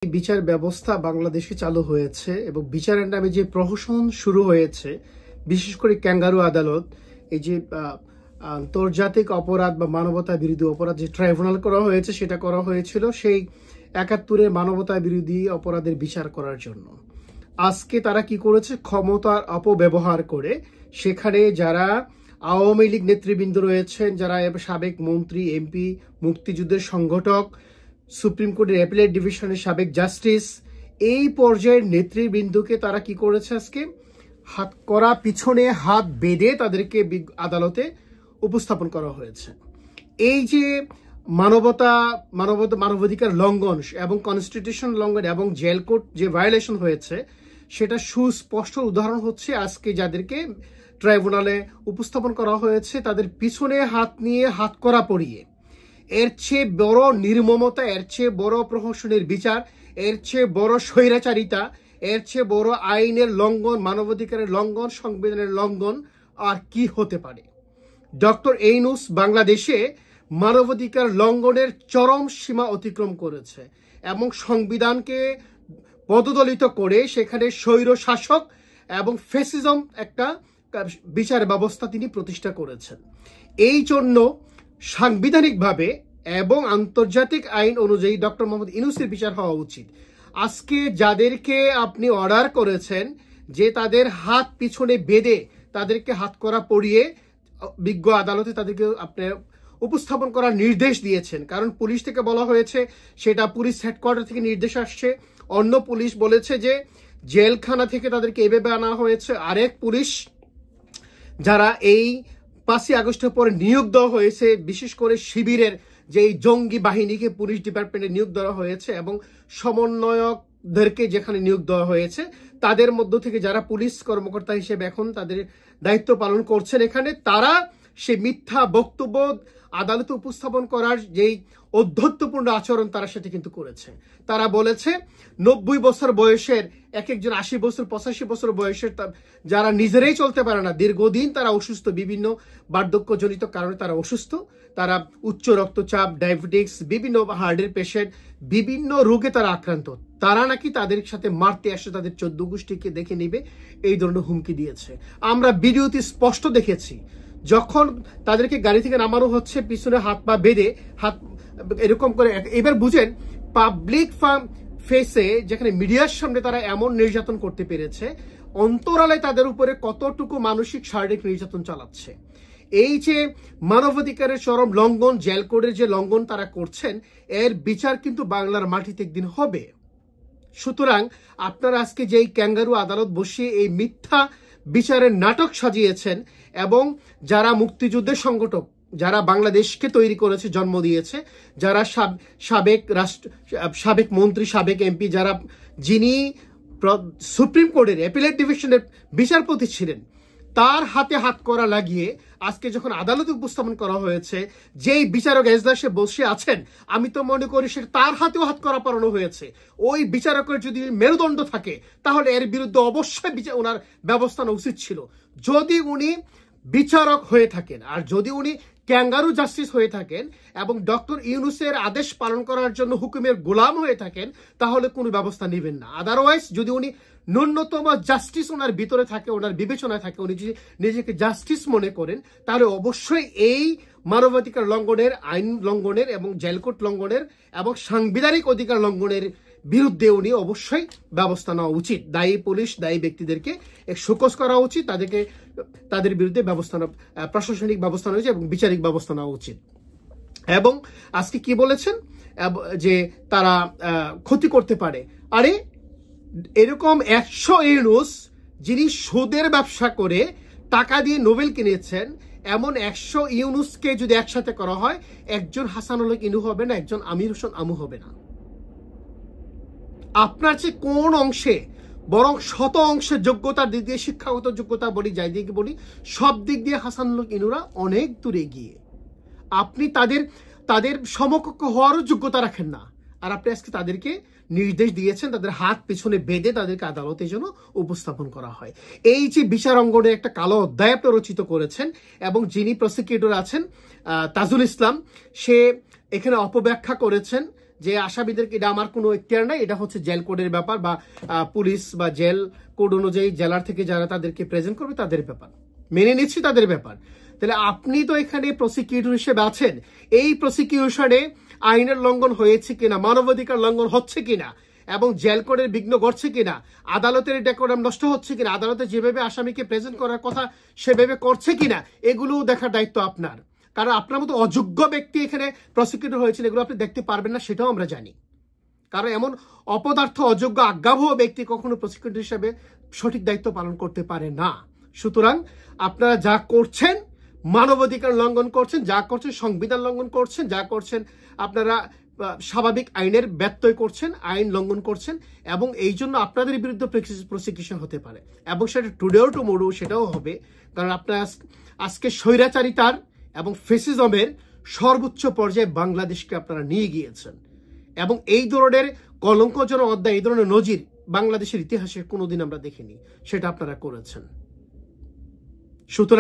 বিচার ব্যবস্থা বাংলাদেশে চালু হয়েছে এবং বিচারের নামে যে প্রহসন শুরু হয়েছে, বিশেষ করে ক্যাঙ্গারু আদালত, এই যে আন্তর্জাতিক অপরাধ বা মানবতা বিরোধী অপরাধ যে ট্রাইব্যুনাল করা হয়েছে, সেটা করা হয়েছিল সেই ৭১-এর মানবতা বিরোধী অপরাধের বিচার করার জন্য। আজকে তারা কি করেছে, ক্ষমতার অপব্যবহার করে সেখানে যারা আওয়ামী লীগ নেতৃবৃন্দ রয়েছেন, যারা সাবেক মন্ত্রী, এমপি, মুক্তিযুদ্ধের সংগঠক, সুপ্রিম কোর্টের অ্যাপিলেট ডিভিশনের সাবেক জাস্টিস, এই পর্যায়ের নেতৃবৃন্দকে তারা কি করেছে, আজকে হাত করা পিছনে হাত বেঁধে তাদেরকে আদালতে উপস্থাপন করা হয়েছে। এই যে মানবাধিকার লঙ্ঘন এবং কনস্টিটিউশন লঙ্ঘন এবং জেল কোড যে ভায়োলেশন হয়েছে, সেটা সুস্পষ্ট উদাহরণ হচ্ছে আজকে যাদেরকে ট্রাইব্যুনালে উপস্থাপন করা হয়েছে তাদের পিছনে হাত নিয়ে হাত করা পরিয়ে। এর চেয়ে বড় নির্মমতা, এর চেয়ে বড় প্রহসনের বিচার, এর চেয়ে বড় স্বৈরাচারিতা, এর চেয়ে বড় আইনের লঙ্ঘন, মানবাধিকারের লঙ্ঘন, সংবিধানের লঙ্ঘন আর কি হতে পারে? ডক্টর ইউনূস বাংলাদেশে মানবাধিকার লঙ্ঘনের চরম সীমা অতিক্রম করেছে এবং সংবিধানকে পদদলিত করে সেখানে স্বৈর শাসক এবং ফ্যাসিজম একটা বিচার ব্যবস্থা তিনি প্রতিষ্ঠা করেছেন। এই জন্য সাংবিধানিকভাবে এবং আন্তর্জাতিক আইন অনুযায়ী ডক্টর মোহাম্মদ ইউনূসের বিচার হওয়া উচিত। আজকে যাদেরকে আপনি অর্ডার করেছেন যে তাদের হাত পিছনে বেঁধে তাদেরকে হাত করা পরিয়ে বিজ্ঞ আদালতে তাদেরকে আপনি উপস্থাপন করার নির্দেশ দিয়েছেন, কারণ পুলিশ থেকে বলা হয়েছে, সেটা পুলিশ হেডকোয়ার্টার থেকে নির্দেশ আসছে। অন্য পুলিশ বলেছে যে জেলখানা থেকে তাদেরকে এভাবে আনা হয়েছে। আরেক পুলিশ যারা এই ৫ই আগস্টের পরে নিয়োগ দেওয়া হয়েছে, বিশেষ করে শিবিরের যে জঙ্গি বাহিনীকে পুলিশ ডিপার্টমেন্টে নিয়োগ দেওয়া হয়েছে এবং সমন্বয়কদেরকে যেখানে নিয়োগ দেওয়া হয়েছে, তাদের মধ্য থেকে যারা পুলিশ কর্মকর্তা হিসেবে এখন তাদের দায়িত্ব পালন করছেন এখানে, তারা সে মিথ্যা বক্তব্য আদালতে উপস্থাপন করার যেই অধ্যত্বপূর্ণ আচরণ তারা সেটা কিন্তু করেছে। তারা বলেছে ৯০ বছর বয়সের একজন ৮০ বছর ৮৫ বছর বয়সের যারা নিজেরাই চলতে পারে না, দীর্ঘদিন তারা অসুস্থ, বিভিন্ন বার্ধক্যজনিত কারণে তারা অসুস্থ, তারা উচ্চ রক্তচাপ, ডায়াবেটিক্স, বিভিন্ন হার্টের পেশেন্ট, বিভিন্ন রোগে তারা আক্রান্ত, তারা নাকি তাদের সাথে মারতে আসে, তাদের ১৪ গোষ্ঠীকে দেখে নিবে, এই ধরনের হুমকি দিয়েছে। আমরা ভিডিওতে স্পষ্ট দেখেছি যখন তাদেরকে গাড়ি থেকে নামানো হচ্ছে, পিছনে হাত পা বেঁধে হাত এরকম করে। এবার বুঝেন পাবলিক ফেসে যেখানে মিডিয়ার সামনে তারা এমন নির্যাতন করতে পেরেছে, অন্তরালে তাদের উপরে কতটুকু মানসিক শারীরিক নির্যাতন চালাচ্ছে। এই যে মানবাধিকারের চরম লঙ্ঘন, জেল কোডের যে লঙ্ঘন তারা করছেন, এর বিচার কিন্তু বাংলার মাটিতে একদিন হবে। সুতরাং আপনারা আজকে যে ক্যাঙ্গারু আদালত বসিয়ে এই মিথ্যা বিচারের নাটক সাজিয়েছেন এবং যারা মুক্তিযুদ্ধের সংগঠক, যারা বাংলাদেশকে তৈরি করেছে, জন্ম দিয়েছে, যারা সাবেক মন্ত্রী, সাবেক এমপি, যারা যিনি সুপ্রিম কোর্টের অ্যাপিলেট ডিভিশনের বিচারপতি ছিলেন, তার হাতে হাত করা লাগিয়ে আজকে যখন আদালতে উপস্থাপন করা হয়েছে, যেই বিচারক এজলাসে বসে আছেন, আমি তো মনে করি সে তার হাতেও হাত করা পড়ানো হয়েছে। ওই বিচারকের যদি মেরুদণ্ড থাকে তাহলে এর বিরুদ্ধে অবশ্যই ওনার ব্যবস্থা নেওয়া উচিত ছিল। যদি উনি বিচারক হয়ে থাকেন আর যদি উনি ক্যাঙ্গারু জাস্টিস হয়ে থাকেন এবং ডক্টর ইউনূসের আদেশ পালন করার জন্য হুকুমের গোলাম হয়ে থাকেন, তাহলে কোনো ব্যবস্থা নেবেন না। আদারওয়াইজ যদি উনি ন্যূনতম জাস্টিস ওনার ভিতরে থাকে, ওনার বিবেচনায় থাকে, উনি যদি নিজেকে জাস্টিস মনে করেন, তাহলে অবশ্যই এই মানবাধিকার লঙ্ঘনের, আইন লঙ্ঘনের এবং জেলকোড লঙ্ঘনের এবং সাংবিধানিক অধিকার লঙ্ঘনের বিরুদ্ধে উনি অবশ্যই ব্যবস্থা নেওয়া উচিত। দায়ী পুলিশ, দায়ী ব্যক্তিদেরকে শোকজ করা উচিত, তাদের বিরুদ্ধে প্রশাসনিক ব্যবস্থা নেওয়া উচিত এবং বিচারিক ব্যবস্থা নেওয়া উচিত। এবং আজকে কি বলেছেন যে তারা ক্ষতি করতে পারে। আরে এরকম ১০০ ইউনূস যিনি সুদের ব্যবসা করে টাকা দিয়ে নোবেল কিনেছেন, এমন ১০০ ইউনূসকে যদি একসাথে করা হয়, একজন হাসানুল হক ইনু হবে না, একজন আমির হোসেন আমু হবে না। আপনার চেয়ে কোন অংশে, বরং শত অংশের যোগ্যতার দিক দিয়ে, শিক্ষাগত যোগ্যতা বলি, যাই দিকে বলি, সব দিক দিয়ে হাসানুল হক ইনুরা অনেক দূরে গিয়ে, আপনি তাদের সমকক্ষ হওয়ারও যোগ্যতা রাখেন না। আর আপনি আজকে তাদেরকে নির্দেশ দিয়েছেন তাদের হাত পিছনে বেঁধে তাদেরকে আদালতের জন্য উপস্থাপন করা হয়। এই যে বিচার অঙ্গনে একটা কালো অধ্যায় আপনি রচিত করেছেন এবং যিনি প্রসিকিউটর আছেন তাজুল ইসলাম, সে এখানে অপব্যাখ্যা করেছেন যে আসামিদেরকে এটা আমার কোনো এখতিয়ার নাই, এটা হচ্ছে জেল কোডের ব্যাপার বা পুলিশ বা জেল কোড অনুযায়ী জেলার থেকে যারা তাদেরকে প্রেজেন্ট করবে তাদের ব্যাপার, মেনে নিচ্ছি তাদের ব্যাপার। তাহলে আপনি তো এখানে প্রসিকিউটর হিসেবে আছেন, এই প্রসিকিউশনে আইনের লঙ্ঘন হয়েছে কিনা, মানবাধিকার লঙ্ঘন হচ্ছে কিনা এবং জেল কোডের বিঘ্ন ঘটছে কিনা, আদালতের ডেকোরাম নষ্ট হচ্ছে কিনা, আদালতে যেভাবে আসামিকে প্রেজেন্ট করার কথা সেভাবে করছে কিনা, এগুলো দেখার দায়িত্ব আপনার। কারণ আপনার মতো অযোগ্য ব্যক্তি এখানে প্রসিকিউটর হয়েছিল, এগুলো আপনি দেখতে পারবেন না, সেটাও আমরা জানি। কারণ এমন অপদার্থ অযোগ্য আজ্ঞাবহ ব্যক্তি কখনো প্রসিকিউটর হিসেবে সঠিক দায়িত্ব পালন করতে পারে না। সুতরাং আপনারা যা করছেন মানবাধিকার লঙ্ঘন করছেন, যা করছেন সংবিধান লঙ্ঘন করছেন, যা করছেন আপনারা স্বাভাবিক আইনের ব্যত্যয় করছেন, আইন লঙ্ঘন করছেন, এবং এই জন্য আপনাদের বিরুদ্ধে প্রসিকিউশন হতে পারে এবং সেটা টুডেও টুমোরো সেটাও হবে। কারণ আপনার আজকে স্বৈরাচারিতার এবং ফেসিজমের সর্বোচ্চ পর্যায়ে বাংলাদেশকে আপনারা নিয়ে গিয়েছেন এবং এই ধরনের কলঙ্কজনক অধ্যায়, এই ধরনের নজির বাংলাদেশের ইতিহাসে কোনোদিন আমরা দেখিনি, সেটা আপনারা করেছেন। সুতরাং